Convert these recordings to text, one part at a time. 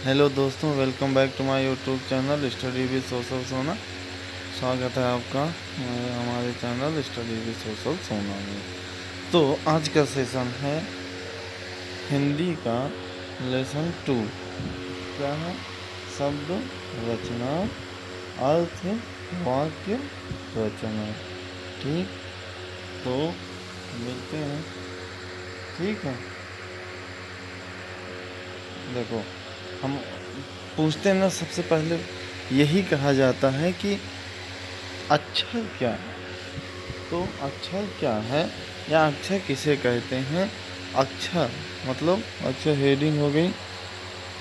Hello दोस्तों, welcome back to my YouTube channel study with social Sona. स्वागत है आपका हमारे चैनल स्टडी विद सोशल सोना में। तो आज का सेशन है हिंदी का लेसन 2। क्या है? शब्द रचना, अर्थ, वाक्य रचना। ठीक, तो मिलते हैं। ठीक है, देखो हम पूछते हैं ना, सबसे पहले यही कहा जाता है कि अक्षर क्या है। तो अक्षर क्या है या अक्षर किसे कहते हैं? अक्षर मतलब अक्षर हेडिंग हो गई।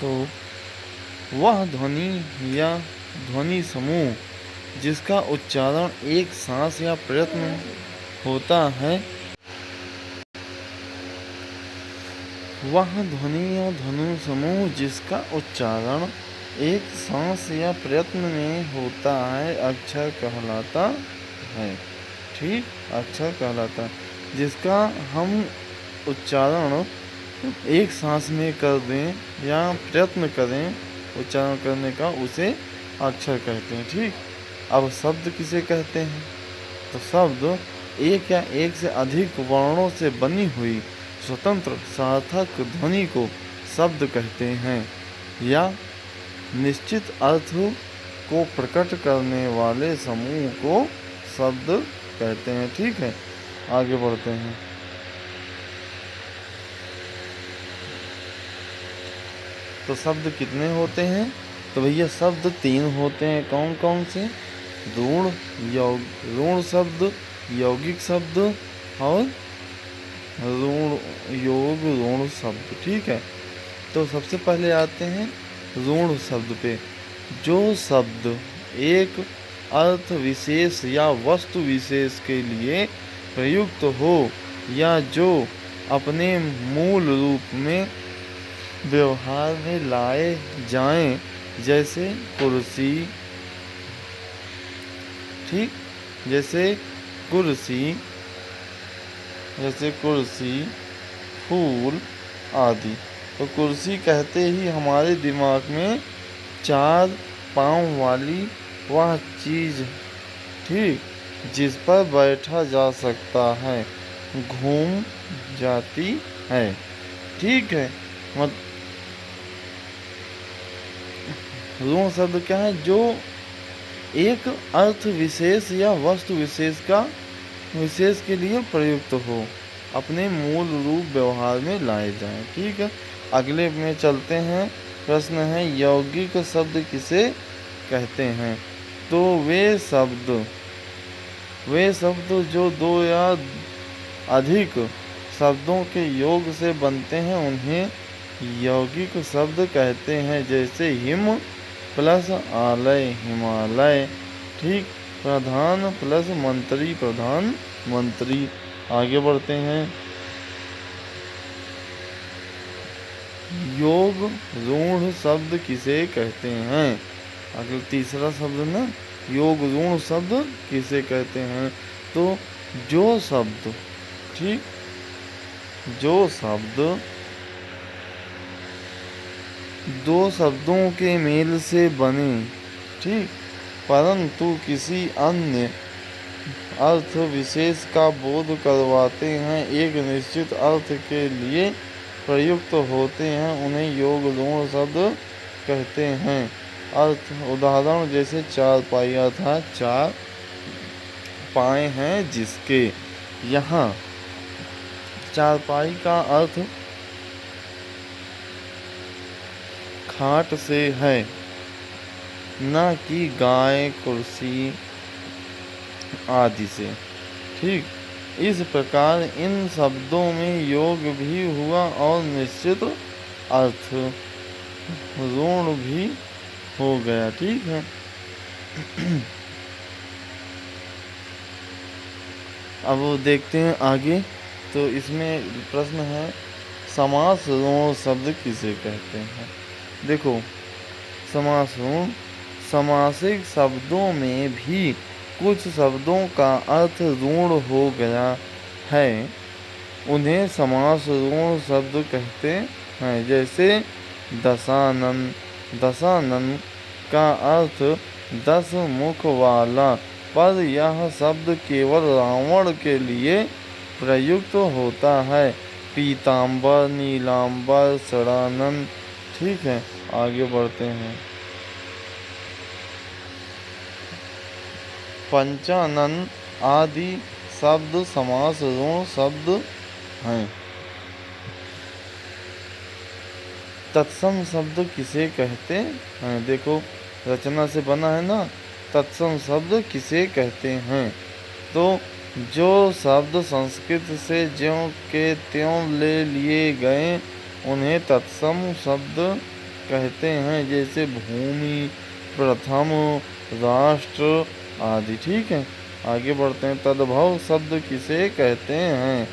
तो वह ध्वनि या ध्वनि समूह जिसका उच्चारण एक सांस या प्रयत्न होता है, वह ध्वनि या ध्वनि समूह जिसका उच्चारण एक सांस या प्रयत्न में होता है अक्षर कहलाता है। ठीक, अक्षर कहलाता है जिसका हम उच्चारण एक सांस में कर दें या प्रयत्न करें उच्चारण करने का, उसे अक्षर कहते हैं। ठीक, अब शब्द किसे कहते हैं? तो शब्द एक या एक से अधिक वर्णों से बनी हुई स्वतंत्र सार्थक ध्वनि को शब्द कहते हैं या निश्चित अर्थ को प्रकट करने वाले समूह को शब्द कहते हैं। ठीक है, आगे बढ़ते हैं। तो शब्द कितने होते हैं? तो भैया शब्द 3 होते हैं। कौन कौन से? ऋण शब्द, यौगिक शब्द और ऋण शब्द। ठीक है, तो सबसे पहले आते हैं ऋण शब्द पे। जो शब्द एक अर्थ विशेष या वस्तु विशेष के लिए प्रयुक्त हो या जो अपने मूल रूप में व्यवहार में लाए जाएं, जैसे कुर्सी। ठीक, जैसे कुर्सी, फूल आदि। तो कुर्सी कहते ही हमारे दिमाग में 4 पाँव वाली वह चीज़, ठीक, जिस पर बैठा जा सकता है, घूम जाती है। ठीक है, ऋण शब्द क्या है? जो एक अर्थ विशेष या वस्तु विशेष के लिए प्रयुक्त हो, अपने मूल रूप व्यवहार में लाए जाएं। ठीक है, अगले में चलते हैं। प्रश्न है यौगिक शब्द किसे कहते हैं? तो वे शब्द जो 2 या अधिक शब्दों के योग से बनते हैं, उन्हें यौगिक शब्द कहते हैं। जैसे हिम प्लस आलय, हिमालय। ठीक, प्रधान प्लस मंत्री, प्रधानमंत्री। आगे बढ़ते हैं। योग ऋण शब्द किसे कहते हैं? अगला तीसरा शब्द ना, योग ऋण शब्द किसे कहते हैं? तो जो शब्द, ठीक, जो शब्द 2 शब्दों के मेल से बने, ठीक, परंतु किसी अन्य अर्थ विशेष का बोध करवाते हैं, एक निश्चित अर्थ के लिए प्रयुक्त होते हैं, उन्हें योग ऋण शब्द कहते हैं। अर्थ उदाहरण जैसे चारपाई, अर्थात 4 पाए हैं जिसके। यहाँ चारपाई का अर्थ खाट से है, न कि गाय, कुर्सी आदि से। ठीक, इस प्रकार इन शब्दों में योग भी हुआ और निश्चित अर्थ ऋण भी हो गया। ठीक है, अब देखते हैं आगे। तो इसमें प्रश्न है समास ऋण शब्द किसे कहते हैं? देखो, समास ऋण समासिक शब्दों में भी कुछ शब्दों का अर्थ ऋण हो गया है, उन्हें समास ऋण शब्द कहते हैं। जैसे दशानन, दशानन का अर्थ 10 मुख वाला, पर यह शब्द केवल रावण के लिए प्रयुक्त होता है। पीताम्बर, नीलाम्बर, षडानन। ठीक है, आगे बढ़ते हैं। पंचानन आदि शब्द समास ऋण शब्द हैं। तत्सम शब्द किसे कहते हैं? देखो, रचना से बना है ना। तत्सम शब्द किसे कहते हैं? तो जो शब्द संस्कृत से ज्यों के त्यों ले लिए गए उन्हें तत्सम शब्द कहते हैं, जैसे भूमि, प्रथम, राष्ट्र आदि। ठीक है, आगे बढ़ते हैं। तद्भव शब्द किसे कहते हैं?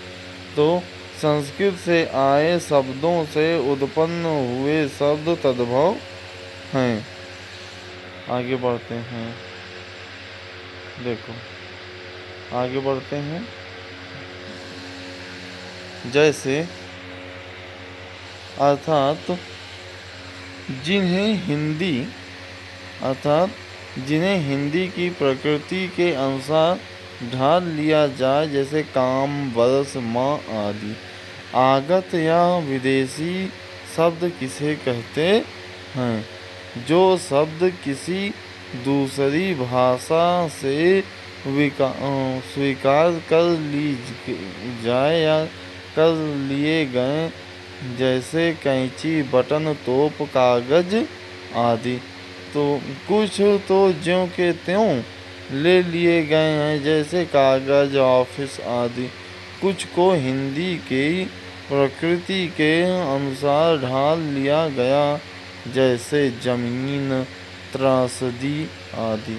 तो संस्कृत से आए शब्दों से उत्पन्न हुए शब्द तद्भव हैं। आगे बढ़ते हैं। देखो, आगे बढ़ते हैं। जैसे अर्थात जिन्हें हिंदी की प्रकृति के अनुसार ढाल लिया जाए, जैसे काम, वर्ष, माह आदि। आगत या विदेशी शब्द किसे कहते हैं? जो शब्द किसी दूसरी भाषा से स्वीकार कर ली जाए या कर लिए गए, जैसे कैंची, बटन, तोप, कागज आदि। तो कुछ तो ज्यों के त्यों ले लिए गए हैं, जैसे कागज, ऑफिस आदि। कुछ को हिंदी की प्रकृति के अनुसार ढाल लिया गया, जैसे जमीन, त्रासदी आदि।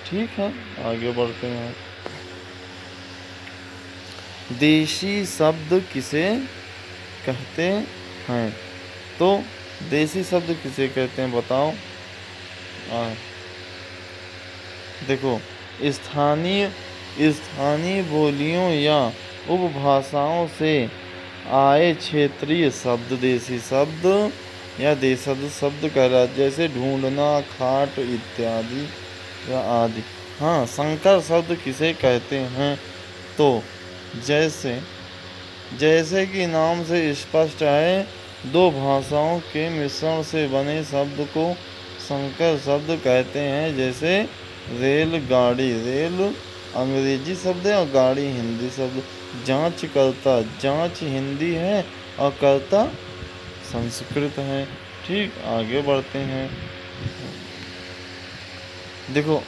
ठीक है, आगे बढ़ते हैं। देशी शब्द किसे कहते हैं? तो देशी शब्द किसे कहते हैं बताओ। देखो, स्थानीय बोलियों या उपभाषाओं से आए क्षेत्रीय शब्द देशी शब्द या देशज शब्द कहलाते, जैसे ढूंढना, खाट इत्यादि या आदि। हाँ, संकर शब्द किसे कहते हैं? तो जैसे कि नाम से स्पष्ट है, दो भाषाओं के मिश्रण से बने शब्द को संकर शब्द कहते हैं, जैसे रेलगाड़ी। रेल अंग्रेजी शब्द है और गाड़ी हिंदी शब्द। जांचकर्ता, जांच हिंदी है और कर्ता संस्कृत है। ठीक, आगे बढ़ते हैं। देखो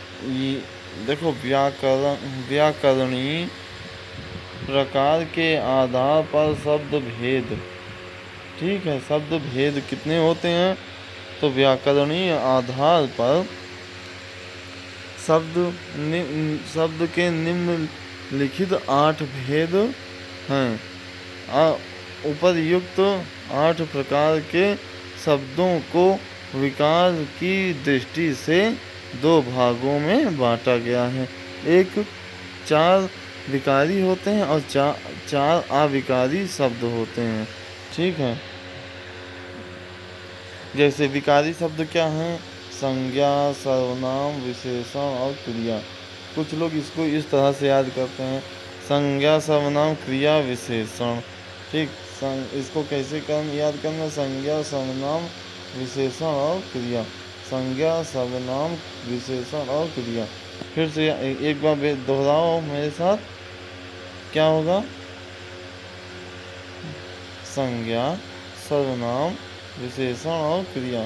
व्याकरणीय प्रकार के आधार पर शब्द भेद। ठीक है, शब्द भेद कितने होते हैं? तो व्याकरणीय आधार पर शब्द के निम्नलिखित 8 भेद हैं। उपर्युक्त 8 प्रकार के शब्दों को विकार की दृष्टि से 2 भागों में बांटा गया है। 4 विकारी होते हैं और 4 अविकारी शब्द होते हैं। ठीक है, जैसे विकारी शब्द क्या हैं? संज्ञा, सर्वनाम, विशेषण और क्रिया। कुछ लोग इसको इस तरह से याद करते हैं, संज्ञा, सर्वनाम, क्रिया, विशेषण। ठीक, इसको कैसे याद करना? संज्ञा, सर्वनाम, विशेषण और क्रिया। संज्ञा, सर्वनाम, विशेषण और क्रिया। फिर से एक बार दोहराओ मेरे साथ, क्या होगा? संज्ञा, सर्वनाम, विशेषण और क्रिया।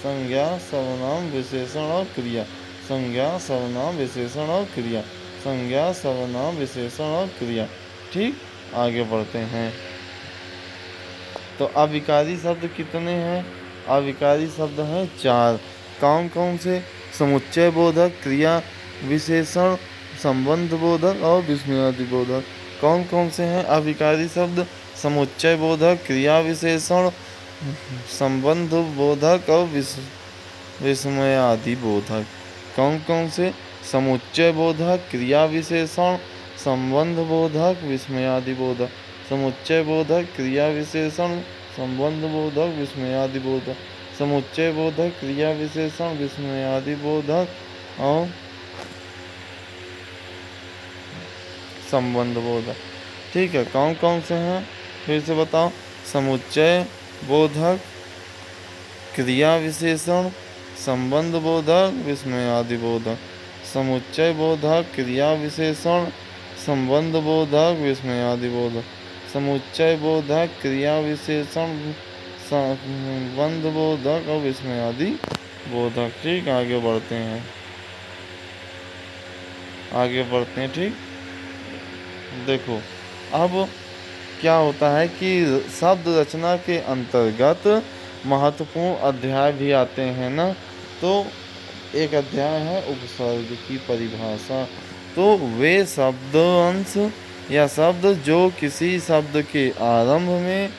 संज्ञा, सर्वनाम, विशेषण और क्रिया। संज्ञा, सर्वनाम, विशेषण और क्रिया। संज्ञा, सर्वनाम, विशेषण और क्रिया। ठीक, आगे बढ़ते हैं। तो अविकारी शब्द कितने हैं? अविकारी शब्द हैं 4। कौन कौन से? समुच्चय बोधक, क्रिया विशेषण, संबंध बोधक और विस्मयादि बोधक। कौन कौन से हैं अविकारी शब्द? समुच्चय बोधक, क्रिया विशेषण, संबंध बोधक और विस्मयादि बोधक। कौन कौन से? समुच्चय बोधक, क्रिया विशेषण, संबंध बोधक, विस्मयादि बोधक। समुच्चय बोधक, क्रिया विशेषण, संबंध बोधक, विस्मयादि बोधक। समुच्चय बोधक, क्रिया विशेषण, विस्मयादि बोधक और संबंध बोधक। ठीक है, कौन कौन से हैं फिर से बताओ। समुच्चय बोधक, क्रिया विशेषण, संबंध बोधक, विस्मयादि बोधक। समुच्चय बोधक, क्रिया विशेषण, संबंध बोधक, विस्मयादि बोधक। समुच्चय बोधक, क्रिया विशेषण, संबंध बोधक और विस्मयादि बोधक। ठीक, आगे बढ़ते हैं, आगे बढ़ते हैं। ठीक, देखो अब क्या होता है कि शब्द रचना के अंतर्गत महत्वपूर्ण अध्याय भी आते हैं ना। तो एक अध्याय है उपसर्ग की परिभाषा। तो वे शब्द अंश या शब्द जो किसी शब्द के आरंभ में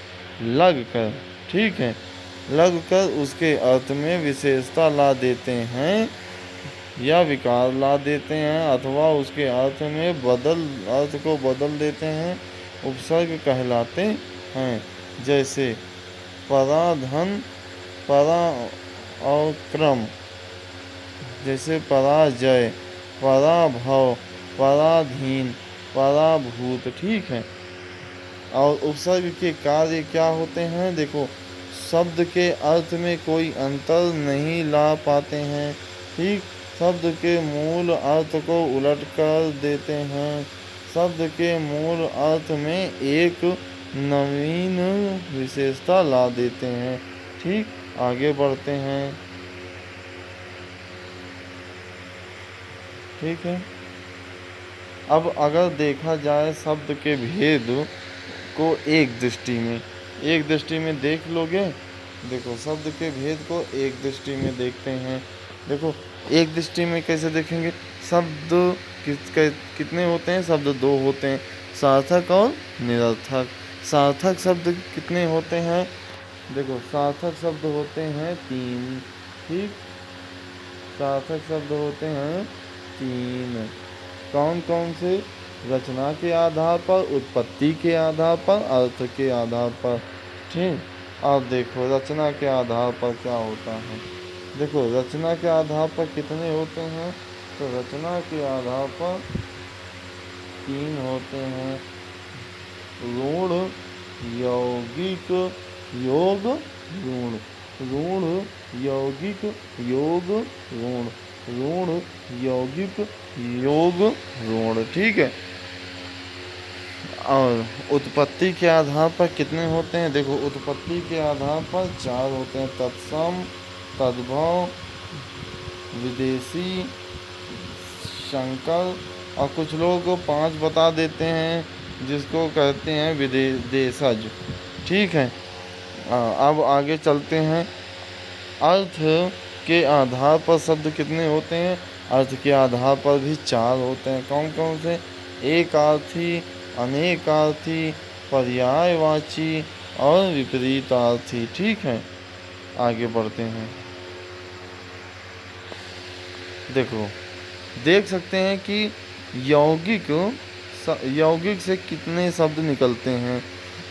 लगकर, ठीक है, लगकर उसके अर्थ में विशेषता ला देते हैं या विकार ला देते हैं अथवा उसके अर्थ में अर्थ को बदल देते हैं, उपसर्ग कहलाते हैं। जैसे पराधन, पराक्रम, जैसे पराजय, पराभव, पराधीन, पराभूत। ठीक है, और उपसर्ग के कार्य क्या होते हैं। देखो, शब्द के अर्थ में कोई अंतर नहीं ला पाते हैं। ठीक, शब्द के मूल अर्थ को उलट कर देते हैं। शब्द के मूल अर्थ में एक नवीन विशेषता ला देते हैं। ठीक, आगे बढ़ते हैं। ठीक है, अब अगर देखा जाए शब्द के भेद को एक दृष्टि में देख लोगे। देखो, शब्द के भेद को एक दृष्टि में देखते हैं। देखो, एक दृष्टि में कैसे देखेंगे। शब्द कितने होते हैं। शब्द दो होते हैं, सार्थक और निरर्थक। सार्थक शब्द कितने होते हैं। देखो, सार्थक शब्द होते हैं 3। ठीक, सार्थक शब्द होते हैं 3। कौन कौन से। रचना के आधार पर, उत्पत्ति के आधार पर, अर्थ के आधार पर। ठीक, अब देखो रचना के आधार पर क्या होता है। देखो, रचना के आधार पर कितने होते हैं। तो रचना के आधार पर 3 होते हैं। ऋण, यौगिक, योग, ऋण। ऋण, यौगिक, योग, ऋण। ऋण, यौगिक, योग, ऋण। ठीक है, और उत्पत्ति के आधार पर कितने होते हैं। देखो, उत्पत्ति के आधार पर 4 होते हैं। तत्सम, तद्भव, विदेशी, संकर, और कुछ लोग 5 बता देते हैं जिसको कहते हैं विदेशज। ठीक है, अब आगे चलते हैं। अर्थ के आधार पर शब्द कितने होते हैं। अर्थ के आधार पर भी 4 होते हैं। कौन कौन से। एकार्थी, अनेकार्थी, पर्यायवाची और विपरीतार्थी। ठीक है, आगे बढ़ते हैं। देखो, देख सकते हैं कि यौगिक से कितने शब्द निकलते हैं।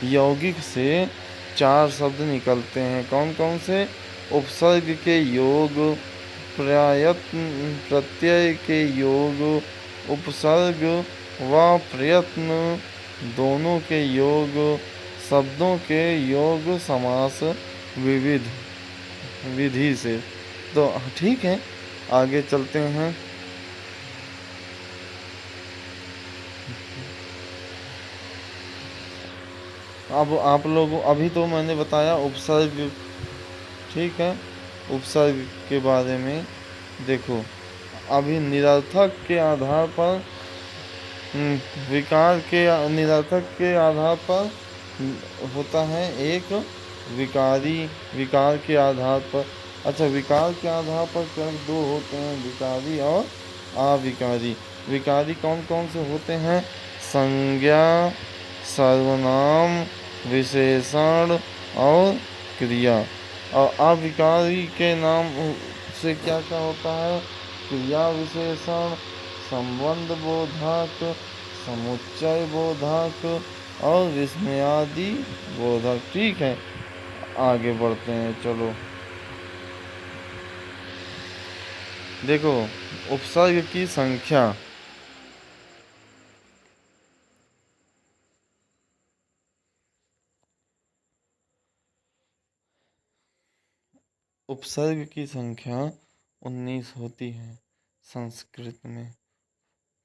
यौगिक से 4 शब्द निकलते हैं। कौन कौन से। उपसर्ग के योग, प्रत्यय के योग, उपसर्ग व प्रयत्न दोनों के योग, शब्दों के योग, समास विधि से। तो ठीक है, आगे चलते हैं। अब आप लोगों, अभी तो मैंने बताया उपसर्ग। ठीक है, उपसर्ग के बारे में। देखो, अभी निरर्थक के आधार पर, निरर्थक के आधार पर होता है एक विकारी। विकार के आधार पर, अच्छा, विकार के आधार पर क्या 2 होते हैं, विकारी और अविकारी। विकारी कौन कौन से होते हैं। संज्ञा, सर्वनाम, विशेषण और क्रिया। और अविकारी के नाम से क्या क्या होता है। क्रिया विशेषण, संबंध बोधक, समुच्चय बोधक और विस्मयादि बोधक। ठीक है, आगे बढ़ते हैं। चलो, देखो, उपसर्ग की संख्या उपसर्ग की संख्या 19 होती है संस्कृत में।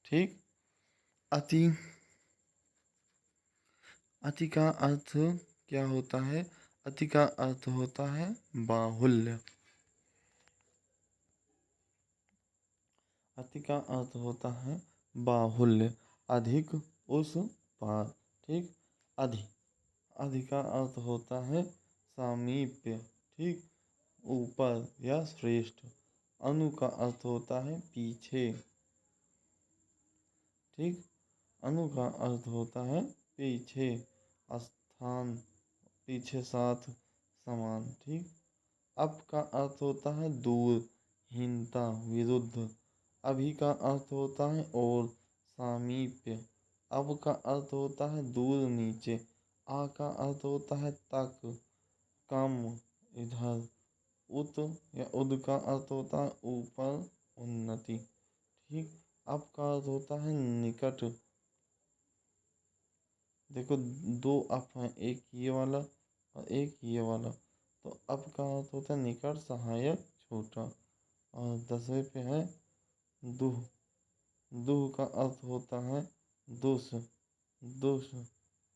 ठीक। अति अति का अर्थ क्या होता है? अति का अर्थ होता है बाहुल्य। अति का अर्थ होता है बाहुल्य, अधिक, उस पार। ठीक। अधि अधि का अर्थ होता है सामीप्य। ठीक। ऊपर या श्रेष्ठ। अनु का अर्थ होता है पीछे। ठीक। अनु का अर्थ होता है पीछे, स्थान, पीछे, साथ, समान। ठीक। अप का अर्थ होता है दूर, हीनता, विरुद्ध। अभि का अर्थ होता है और, सामीप्य। अब का अर्थ होता है दूर, नीचे। आ का अर्थ होता है तक, कम, इधर। उत या उद का अर्थ होता है ऊपर, उन्नति। ठीक। अप का अर्थ होता है निकट। देखो, दो अप हैं, एक ये वाला और एक ये वाला। तो अप का अर्थ होता है निकट, सहायक, छोटा। और 10वें पे है दुह। दुह का अर्थ होता है दुष, दुष,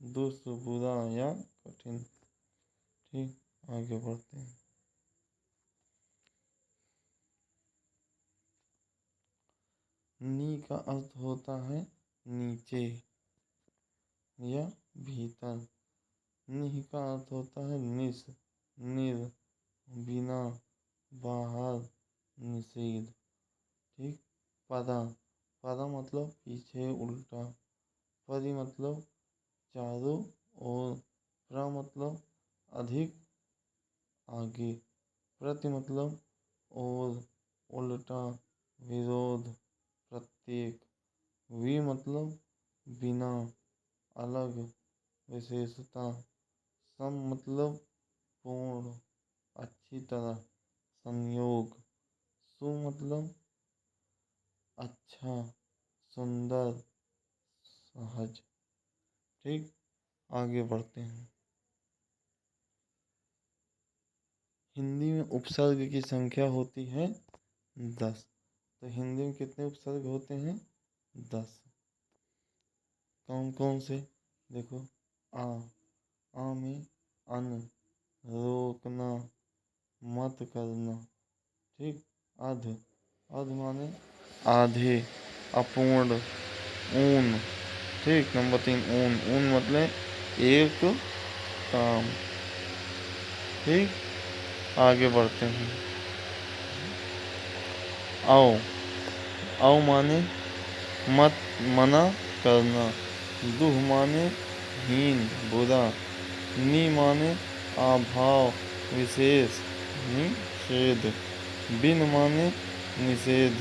दुष, बुरा या कठिन। ठीक। आगे बढ़ते हैं। नी का अर्थ होता है नीचे या भीतर। निह का अर्थ होता है निस, निर, बिना, बाहर, निषेध। ठीक। पदा पदा मतलब पीछे, उल्टा। परि मतलब चारों ओर। प्र मतलब अधिक, आगे। प्रति मतलब और, उल्टा, विरोध, प्रत्येक। वि मतलब बिना, अलग, विशेषता। सम मतलब पूर्ण, अच्छी तरह, संयोग। सु मतलब अच्छा, सुंदर, सहज। ठीक। आगे बढ़ते हैं। हिंदी में उपसर्ग की संख्या होती है 10। तो हिंदी में कितने उपसर्ग होते हैं? 10। कौन कौन से? देखो, आ में अन, रोकना, मत करना। ठीक। अध अध माने आधे, अपूर्ण, ऊन। ठीक। नंबर 3 ऊन। ऊन मतलब एक काम। ठीक। आगे बढ़ते हैं। आओ आओ माने मत, मना करना। दुह माने हीन, बुरा। नि माने अभाव, विशेष, निषेध। बिन माने निषेध।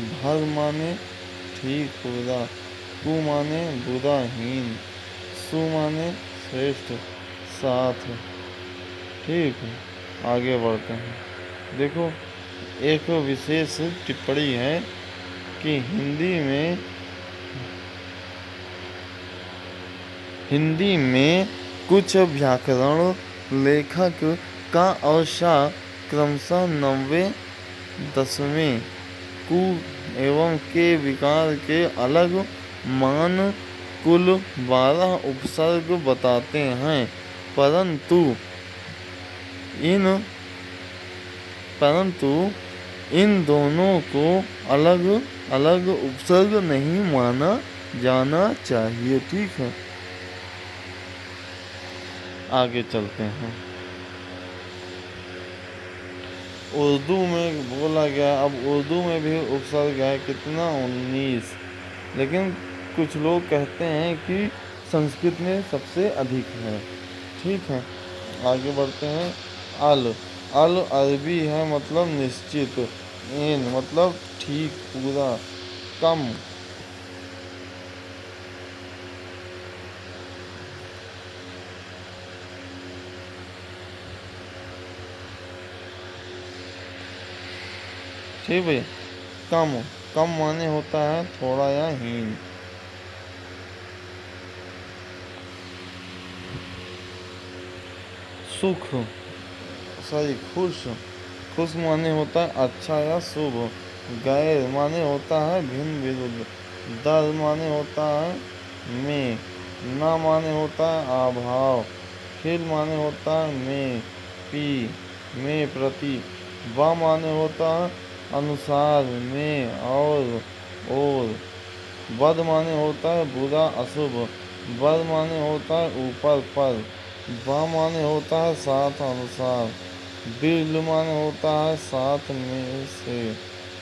भर माने ठीक, बुरा। कु माने बुरा, हीन। सु माने श्रेष्ठ, साथ। ठीक है। आगे बढ़ते हैं। देखो, एक विशेष टिप्पणी है कि हिंदी में कुछ व्याकरण लेखक का अवशा क्रमशः 90, 10वें कु एवं के विकार के अलग मान कुल 12 उपसर्ग बताते हैं, परंतु इन दोनों को अलग अलग उपसर्ग नहीं माना जाना चाहिए। ठीक है। आगे चलते हैं। उर्दू में बोला गया, अब उर्दू में भी उपसर्ग है कितना? 19। लेकिन कुछ लोग कहते हैं कि संस्कृत में सबसे अधिक है। ठीक है। आगे बढ़ते हैं। अल अल अरबी है, मतलब निश्चित। एन मतलब ठीक, पूरा, कम। ठीक भैया। कम, कम माने होता है थोड़ा या हीन। सुख, सॉरी खुश, खुश माने होता है अच्छा या शुभ। गैर माने होता है भिन्न विरुद्ध। दर माने होता है में। ना माने होता है अभाव। फिर माने होता है में, पी, में प्रति। व माने होता है अनुसार, में और। बद माने होता है बुरा अशुभ। बद माने होता है ऊपर पर। व माने होता है साथ अनुसार। बिल माने होता है साथ में से।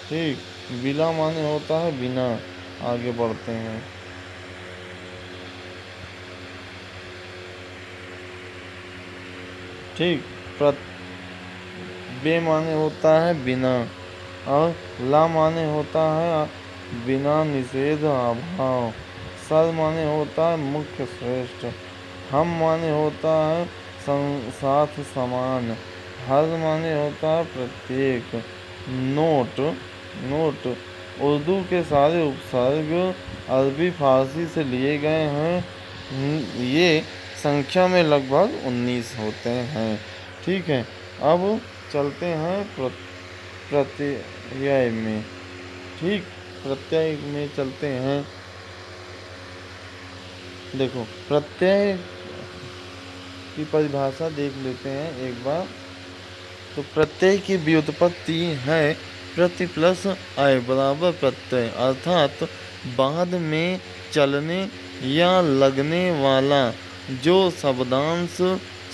ठीक, बिला माने होता है बिना। आगे बढ़ते हैं। ठीक, बे माने होता है बिना, और ला माने होता है बिना निषेध अभाव। सर माने होता है मुख्य श्रेष्ठ। हम माने होता है साथ समान। हर माने होता है प्रत्येक। नोट, नोट उर्दू के सारे उपसर्ग अरबी फारसी से लिए गए हैं। ये संख्या में लगभग 19 होते हैं। ठीक है, अब चलते हैं प्रत्यय में। ठीक, प्रत्यय में चलते हैं। देखो, प्रत्यय की परिभाषा देख लेते हैं एक बार। तो प्रत्यय की व्युत्पत्ति है प्रति प्लस अय बराबर प्रत्यय, अर्थात बाद में चलने या लगने वाला जो शब्दांश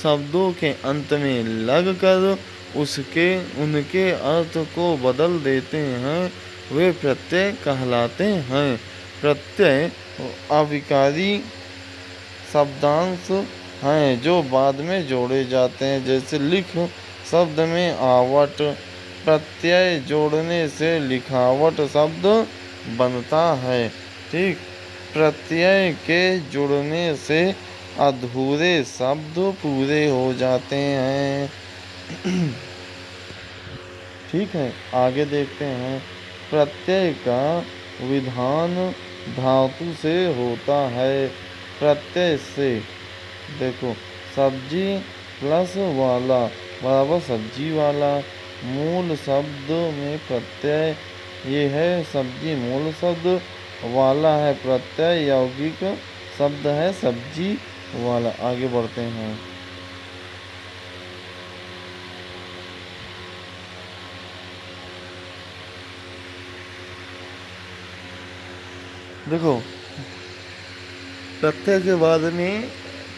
शब्दों के अंत में लगकर उनके अर्थ को बदल देते हैं, वे प्रत्यय कहलाते हैं। प्रत्यय अविकारी शब्दांश हैं जो बाद में जोड़े जाते हैं। जैसे लिख शब्द में आवट, प्रत्यय जोड़ने से लिखावट शब्द बनता है। ठीक, प्रत्यय के जुड़ने से अधूरे शब्द पूरे हो जाते हैं। ठीक है, आगे देखते हैं। प्रत्यय का विधान धातु से होता है। प्रत्यय से देखो, सब्जी प्लस वाला बराबर सब्जी वाला। मूल शब्द में प्रत्यय ये है सब्जी मूल शब्द, वाला है प्रत्यय यौगिक शब्द है सब्जी वाला। आगे बढ़ते हैं। देखो, प्रत्यय के बारे में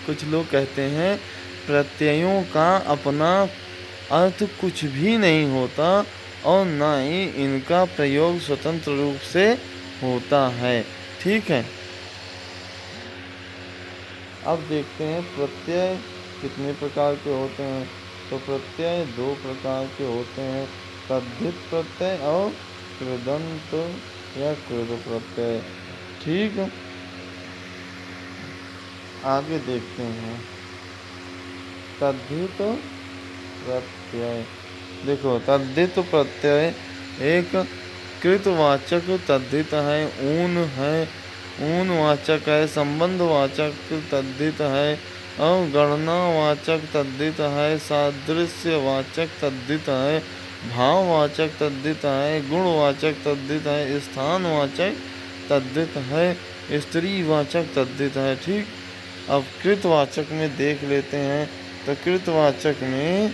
कुछ लोग कहते हैं प्रत्ययों का अपना अर्थ कुछ भी नहीं होता और ना ही इनका प्रयोग स्वतंत्र रूप से होता है। ठीक है, अब देखते हैं प्रत्यय कितने प्रकार के होते हैं। तो प्रत्यय 2 प्रकार के होते हैं, तद्धित प्रत्यय और कृदंत या कृत प्रत्यय। ठीक, आगे देखते हैं। तद्धित प्रत्यय, देखो तद्धित प्रत्यय एक कृतवाचक तद्धित है, ऊन वाचक है, संबंधवाचक तद्धित है और गणनावाचक तद्धित है, सादृश्यवाचक तद्धित है, भाववाचक तद्धित है, गुणवाचक तद्धित है, स्थानवाचक तद्धित है, स्त्रीवाचक तद्धित है। ठीक, अब कृतवाचक में देख लेते हैं। तो कृतवाचक में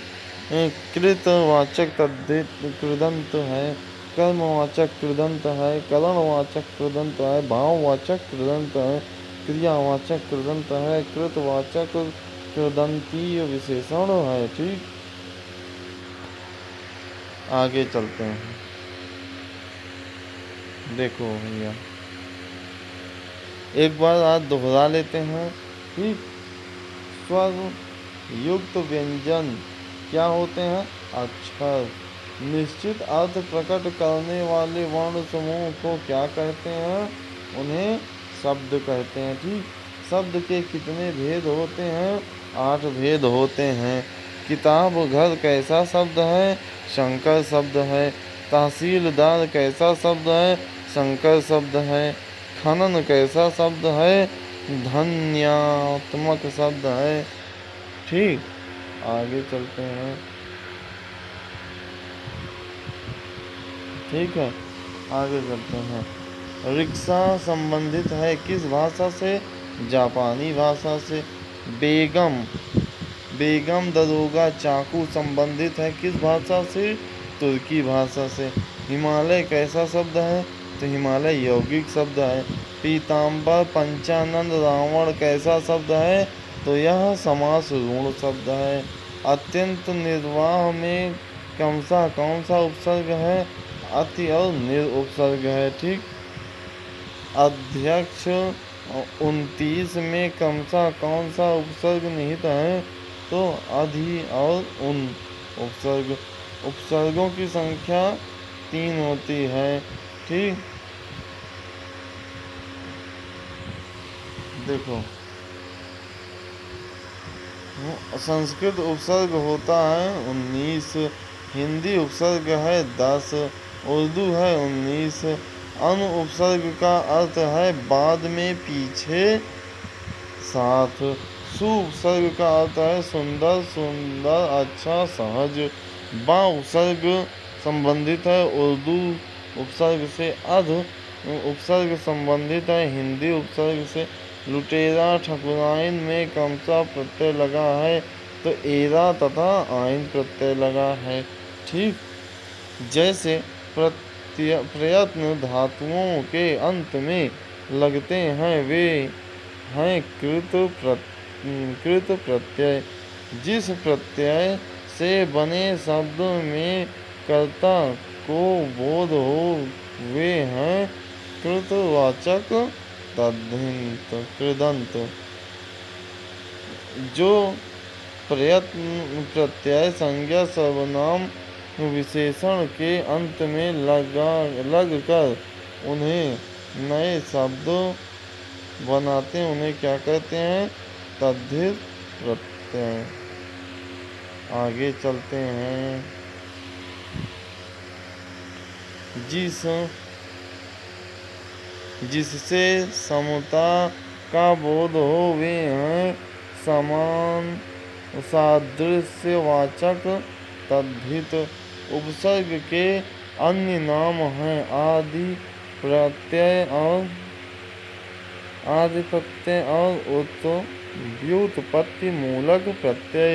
कृतवाचक तद्धित कृदंत है, कर्मवाचक कृदंत है, करणवाचक कृदंत है, भाववाचक कृदंत है, क्रियावाचक कृदंत है, कृतवाचक कृदंतीय विशेषण है। ठीक, आगे चलते हैं। देखो भैया, एक बार आज दोहरा लेते हैं। ठीक, स्वर युक्त व्यंजन क्या होते हैं? अक्षर। निश्चित अर्थ प्रकट करने वाले वर्ण समूह को क्या कहते हैं? उन्हें शब्द कहते हैं। ठीक, शब्द के कितने भेद होते हैं? 8 भेद होते हैं। किताब घर कैसा शब्द है? शंकर शब्द है। तहसीलदार कैसा शब्द है? संकर शब्द है। खनन कैसा शब्द है? ध्वन्यात्मक शब्द है। ठीक, आगे चलते हैं। ठीक है, आगे चलते हैं। रिक्शा संबंधित है किस भाषा से? जापानी भाषा से। बेगम, बेगम दरोगा चाकू संबंधित है किस भाषा से? तुर्की भाषा से। हिमालय कैसा शब्द है? तो हिमालय यौगिक शब्द है। पीताम्बर पंचानन रावण कैसा शब्द है? तो यह समास ऋण शब्द है। अत्यंत निर्वाह में क्रमशः कौन सा उपसर्ग है? अति और निर उपसर्ग है। ठीक, अध्यक्ष 29 में क्रमशः कौन सा उपसर्ग निहित है? तो अधि और उन उपसर्ग। उपसर्गों की संख्या 3 होती है। ठीक, देखो संस्कृत उपसर्ग होता है 19, हिंदी उपसर्ग है 10, उर्दू है 19। अनु उपसर्ग का अर्थ है बाद में, पीछे, साथ। सु उपसर्ग का अर्थ है सुंदर, सुंदर, अच्छा, सहज। बा उपसर्ग संबंधित है उर्दू उपसर्ग से। अध उपसर्ग संबंधित है हिंदी उपसर्ग से। लुटेरा ठकुराइन में क्रमशः प्रत्यय लगा है तो एरा तथा आइन प्रत्यय लगा है। ठीक, जैसे प्रयत्न धातुओं के अंत में लगते हैं वे हैं कृत प्रत्यय। जिस प्रत्यय से बने शब्द में कर्ता को बोध हो वे हैं कृतवाचक कृदंत। जो प्रत्यय संज्ञा सर्वनाम विशेषण के अंत में लग कर उन्हें नए शब्द बनाते हैं उन्हें क्या कहते हैं? तद्धित प्रत्यय। आगे चलते हैं। जिससे समता का बोध हो वे हैं समान सादृश्यवाचक तद्धित। उपसर्ग के अन्य नाम हैं आदि प्रत्यय और व्युत्पत्ति मूलक प्रत्यय,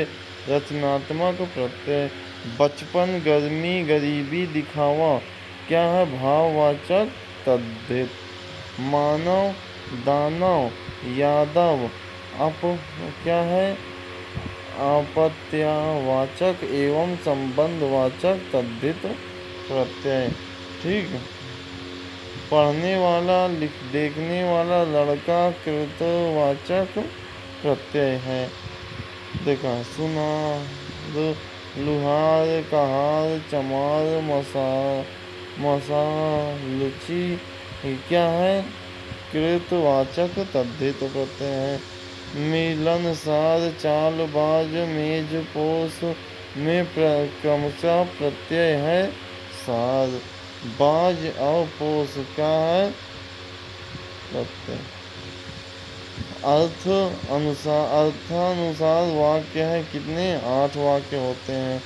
रचनात्मक प्रत्यय। बचपन, गर्मी, गरीबी, दिखावा क्या है? भाववाचक तद्धित। मानव, दानव, यादव क्या है? आपत्यावाचक एवं संबंधवाचक तद्धित प्रत्यय। ठीक, पढ़ने वाला, देखने वाला लड़का कृतवाचक प्रत्यय है। देखा, सुना, लुहार, कहार, चमार, मसालची क्या है? कृतवाचक तद्धित प्रत्यय है। मिलनसार, चालबाज, मेजपोश में क्रमशः प्रत्यय है सार। बाज और पोष का है प्रत्यय। अर्थानुसार वाक्य है कितने? 8 वाक्य होते हैं।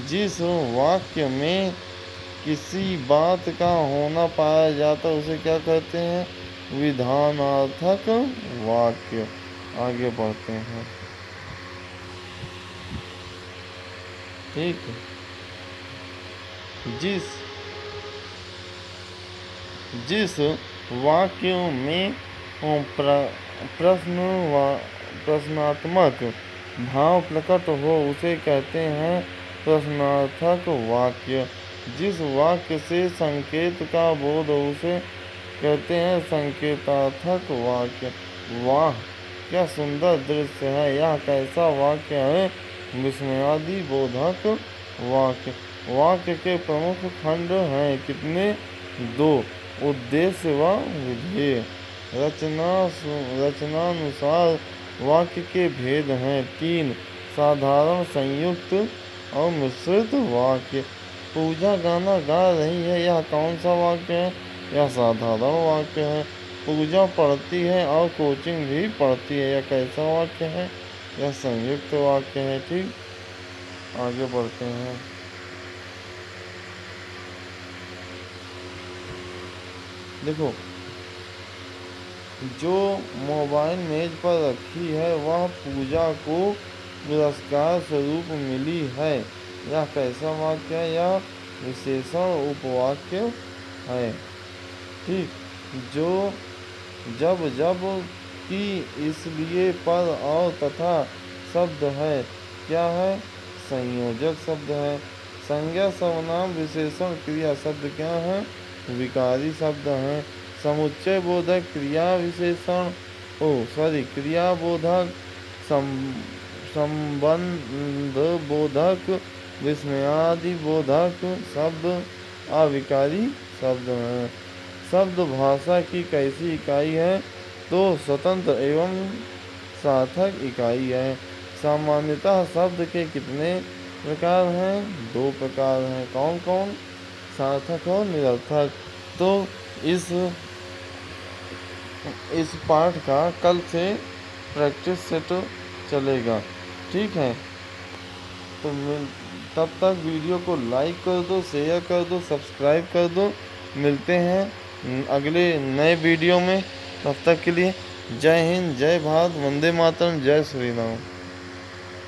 जिस वाक्य में किसी बात का होना पाया जाता है उसे क्या कहते हैं? विधानार्थक वाक्य। आगे बढ़ते हैं। ठीक, जिस वाक्य में प्रश्नात्मक भाव प्रकट हो उसे कहते हैं प्रश्नार्थक वाक्य। जिस वाक्य से संकेत का बोध हो उसे कहते हैं संकेतार्थक वाक्य। वाह क्या सुंदर दृश्य है, यह कैसा वाक्य है? विस्मयादि बोधक वाक्य। वाक्य के प्रमुख खंड हैं कितने? 2, उद्देश्य व विधेय। रचनानुसार वाक्य के भेद हैं 3, साधारण, संयुक्त और मिश्रित वाक्य। पूजा गाना गा रही है, यह कौन सा वाक्य है? यह साधारण वाक्य है। पूजा पढ़ती है और कोचिंग भी पढ़ती है, यह कैसा वाक्य है? यह संयुक्त वाक्य है। ठीक, आगे बढ़ते हैं। देखो, जो मोबाइल मेज पर रखी है वह पूजा को पुरस्कार स्वरूप मिली है, यह कैसा वाक्य है? यह विशेषण उपवाक्य है। ठीक, जो जब जब की इसलिए पर और तथा शब्द है, क्या है? संयोजक शब्द है। संज्ञा सर्वनाम विशेषण क्रिया शब्द क्या है? विकारी शब्द हैं। समुच्चय बोधक क्रिया विशेषण क्रिया बोधक, संबंध बोधक, विस्मयादि बोधक शब्द अविकारी शब्द हैं। शब्द भाषा की कैसी इकाई है? तो स्वतंत्र एवं सार्थक इकाई है। सामान्यतः शब्द के कितने प्रकार हैं? 2 प्रकार हैं। कौन कौन? सार्थक और निरर्थक। तो इस पाठ का कल से प्रैक्टिस सेट चलेगा। ठीक है, तो तब तक वीडियो को लाइक कर दो, शेयर कर दो, सब्सक्राइब कर दो। मिलते हैं अगले नए वीडियो में। तब तक के लिए जय हिंद, जय भारत, वंदे मातरम, जय श्री राम।